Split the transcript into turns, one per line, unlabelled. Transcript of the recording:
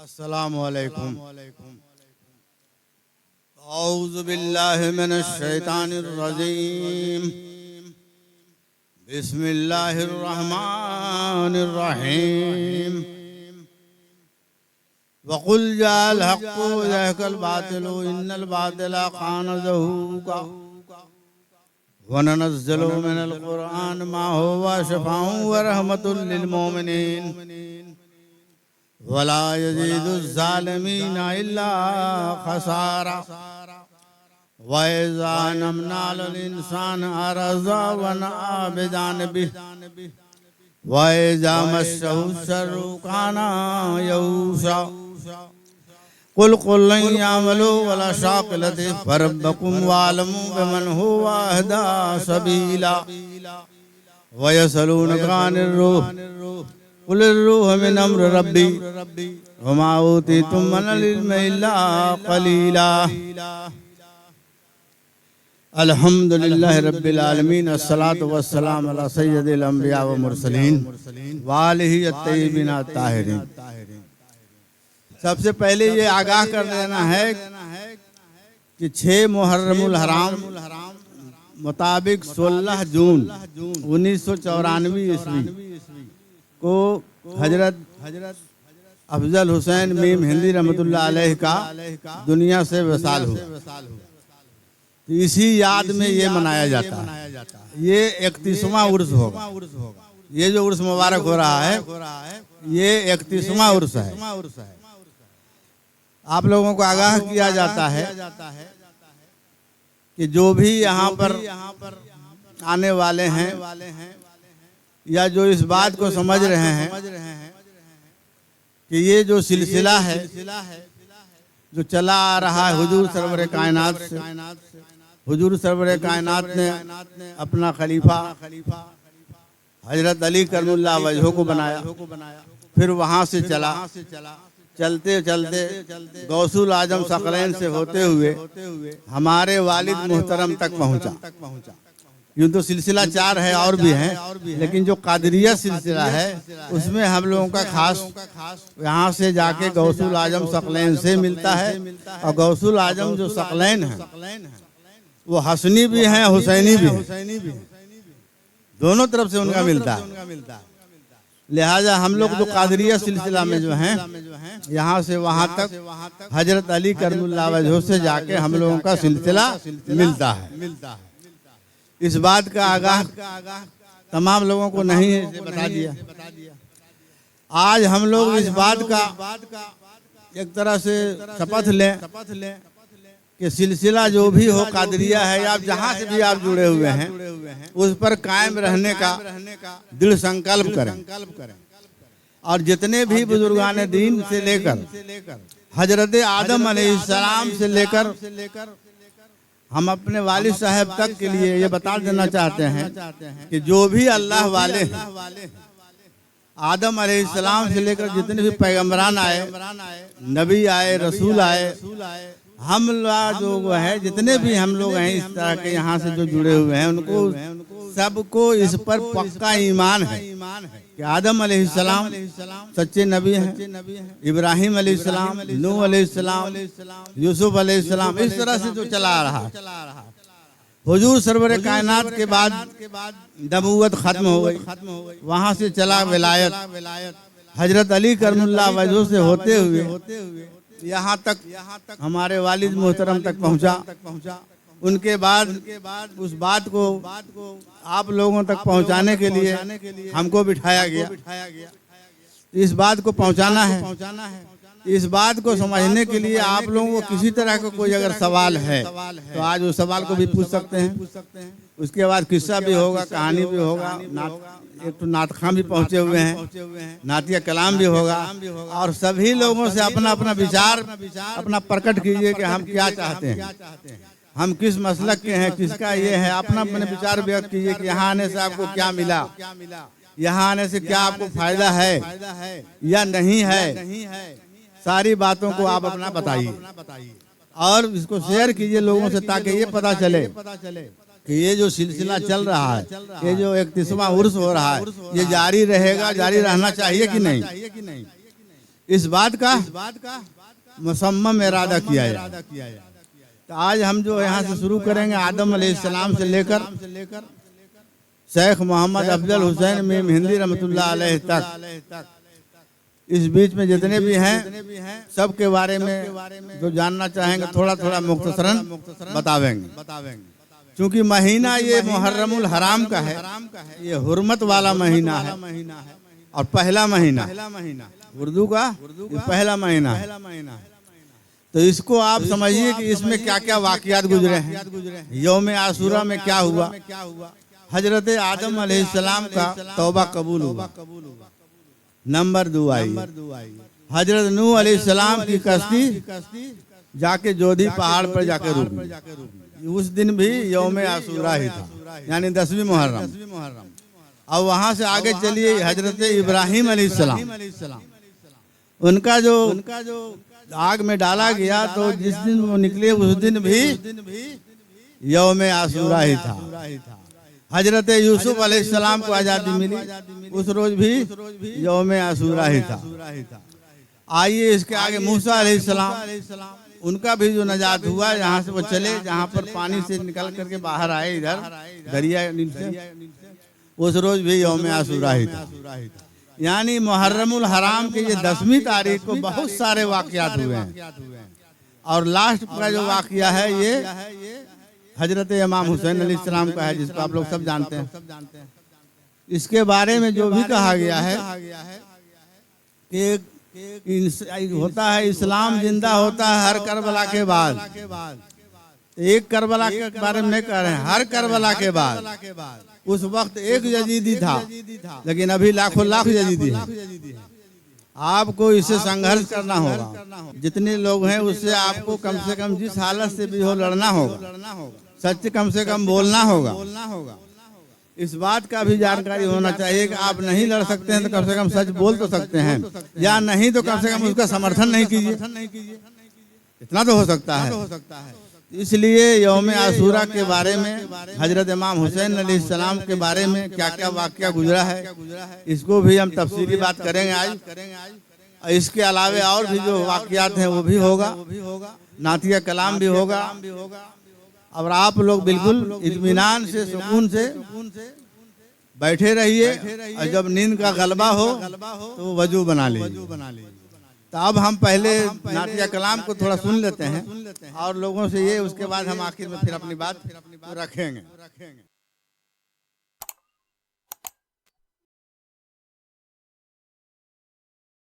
अस्सलामु अलैकुम। औज़ु बिल्लाहि मिनश शैतानिर रजीम। बिस्मिल्लाहिर रहमानिर रहीम। वक़ुल जाअल हक़्क़ु व ज़हक़ल बातिलु इन्नल बातिला कान ज़हूक़ा व ननज़्ज़िलु मिनल क़ुरआन मा हुवा शिफ़ाउन व रहमतुल लिल मोमिनीन वला यज़ीदुज़्ज़ालिमीन इल्ला ख़सारा व इज़ा अनअमना अलल इंसान अरज़ा व नअा बिजानिबिही व इज़ा मस्सहु श्शर्रु काना यऊसा कुल कुल्लन यामलु वला शाकिलति फरब्बकुम वालमु बिमन हुवा अहदा सबीला व यसअलूनका अनिर रूह कुलिर रूह मिन अम्रि रब्बी वमा ऊतीतुम मिनल इल्मि इल्ला क़लीला। अल्हम्दुलिल्लाहि रब्बिल आलमीन अस्सलातु वस्सलामु अला सय्यदिल अंबिया व मुरसलीन व आलिहि अत्तय्यिबीन अत्ताहिरीन। सबसे पहले ये आगाह कर देना है कि 6 मुहर्रमुल हराम मुताबिक 16 जून 1994 ईस्वी को हजरत अफजल हुसैन मीम हिंदी रहमतुल्लाह अलैह का दुनिया से वसाल हुआ। तो इसी याद में ये मनाया जाता है। ये 31वां उर्स होगा। ये जो उर्स मुबारक हो रहा है ये 31वां उर्स है। आप लोगों को आगाह किया जाता है कि जो भी यहाँ पर आने वाले हैं या जो इस बात को समझ रहे हैं कि ये जो सिलसिला है जो चला आ रहा है हुजूर सरवर कायनात से, हुजूर सरवर कायनात ने अपना खलीफा हजरत अली करमुल्लाह वजह को बनाया, फिर वहाँ से चला, चलते चलते गौसुल आजम सकलैन से होते हुए हमारे वालिद मुहतरम तक पहुँचा। यूँ तो सिलसिला 4 है और भी हैं, लेकिन जो कादरिया सिलसिला है उसमें हम लोगों का खास यहाँ से जाके गौसुल आजम सकलैन से मिलता है। और गौसुल आजम जो सकलैन है वो हसनी भी हैं हुसैनी भी हैं, दोनों तरफ से उनका मिलता है। लिहाजा हम लोग जो कादरिया सिलसिला में जो हैं यहाँ से वहाँ तक हजरत अली करमुल्लाह वजह से जाके हम लोगों का सिलसिला मिलता है। इस बात का आगाह तमाम लोगों को नहीं है बता दिया। आज हम लोग इस बात का एक तरह से शपथ लें कि सिलसिला जो भी हो कादरिया है या जहाँ से भी आप जुड़े हुए हैं उस पर कायम रहने का दृढ़ संकल्प करें। और जितने भी बुजुर्गान दीन से लेकर हजरत आदम अलैहिस्सलाम से लेकर हम अपने वालिद साहब तक के लिए ये बता देना चाहते हैं कि जो भी अल्लाह वाले हैं, आदम अलैहिस्सलाम से लेकर जितने भी पैगम्बरान आए, नबी आए, रसूल आए, हम लोग जो है जितने भी हम लोग हैं इस तरह के यहाँ से जो जुड़े हुए हैं उनको सबको इस पर पक्का ईमान है कि आदम अलैहिस्सलाम सच्चे नबी हैं, इब्राहिम अलैहिस्सलाम, नूह अलैहिस्सलाम, यूसुफ अलैहिस्सलाम, इस तरह से जो चला रहा। हुजूर सरवर कायनात के बाद नबूवत खत्म हो गई, वहाँ से चला विलायत हजरत अली करमुल्लाह वजह से होते हुए यहाँ तक हमारे वालिद मोहतरम तक पहुँचा। उनके बाद उस बात को आप लोगों तक पहुंचाने के लिए हमको बिठाया गया। इस बात को पहुंचाना है, इस बात को समझने के लिए आप लोगों को किसी तरह का कोई अगर सवाल है तो आज उस सवाल को भी पूछ सकते हैं। उसके बाद किस्सा भी होगा, कहानी भी होगा, एक तो नातखां भी पहुंचे हुए हैं, नातिया कलाम भी होगा। और सभी लोगों से अपना अपना विचार अपना प्रकट कीजिए कि हम क्या चाहते हैं, हम किस मसलक के हैं, किसका ये है। अपना अपने विचार व्यक्त कीजिए कि यहाँ आने से आपको क्या मिला, यहाँ आने से क्या आपको फायदा है या नहीं है। सारी बातों को आप अपना बताइए और इसको शेयर कीजिए लोगों से, ताकि ये पता चले कि ये जो सिलसिला चल रहा है, ये जो 31वां उर्स हो रहा है, ये जारी रहेगा, जारी रहना चाहिए कि नहीं। इस बात का मुसम्मम इरादा किया जाए। तो आज हम जो यहाँ से शुरू करेंगे आदम अलैहिस्सलाम से लेकर शेख मोहम्मद अफजल हुसैन मीम हिंदी रहमतुल्लाह अलैह तक, इस बीच में जितने भी हैं सब के बारे में जो जानना चाहेंगे थोड़ा थोड़ा मुख्तसरन बतावेंगे। क्योंकि महीना ये मुहर्रमुल हराम का है, ये हुर्मत वाला महीना है और पहला महीना उर्दू का ये पहला महीना है। तो इसको आप समझिए कि इसमें क्या क्या वाक़यात गुजरे हैं। यौम आशूरा में क्या हुआ, हजरत आदम अलैहिस्सलाम का तौबा कबूल हुआ। नंबर 2 आई हजरत नूह अलैहिस्सलाम की कश्ती जाके जोधी पहाड़ पर जाके रुकी। उस दिन भी यौम आशूरा ही था, यानी 10वीं मुहर्रम। और वहां से आगे चलिए हजरत इब्राहिम अलैहिस्सलाम, उनका जो आग में डाला गया तो जिस दिन वो निकले उस दिन भी यौम आशूरा ही था। हजरत यूसुफ अलैहिस्सलाम को आज़ादी मिली, उस रोज भी यौम आशूरा ही था। आइए इसके आगे मूसा अलैहिस्सलाम, उनका भी जो नजात हुआ, यहाँ से वो चले जहाँ पर पानी से निकल करके बाहर आए इधर दरिया से, उस रोज भी यौम आशूरा ही था। यानी मुहर्रमुल हराम के ये 10वीं तारीख को बहुत सारे वाक़यात हुए हैं। और लास्ट का जो वाक़या है ये हजरत इमाम हुसैन अलैहिस्सलाम का है, जिसको आप लोग सब जानते हैं। इसके बारे में जो भी कहा गया है कि होता है इस्लाम जिंदा होता है हर करबला के बाद। एक करबला के बारे में नहीं कह रहे हैं, हर करबला के बाद। उस वक्त एक यजीदी था, लेकिन अभी लाखों लाख यजीदी है। आपको इससे संघर्ष करना होगा। जितने लोग हैं उससे आपको कम से कम जिस हालत से भी हो लड़ना होगा, सच कम से कम बोलना होगा। इस बात का भी जानकारी होना चाहिए कि आप नहीं लड़ सकते हैं तो कम से कम सच बोल तो सकते हैं, या नहीं तो कम से कम उसका समर्थन नहीं कीजिए। इतना तो हो सकता है। इसलिए यौम आशूरा के बारे में, हजरत इमाम हुसैन अलैहिस्सलाम के बारे में क्या क्या वाक़या गुजरा है, इसको भी हम तफसीली बात करेंगे आज। इसके अलावे और भी जो वाक़यात हैं वो भी होगा, नातिया कलाम भी होगा। और आप लोग बिल्कुल इत्मीनान से, सुकून से बैठे रहिए, और जब नींद का गलबा हो तो वजू बना लीजिए। तो अब हम पहले नातिया कलाम को थोड़ा सुन लेते हैं और लोगों से ये, उसके बाद हम आखिर में फिर अपनी बात रखेंगे।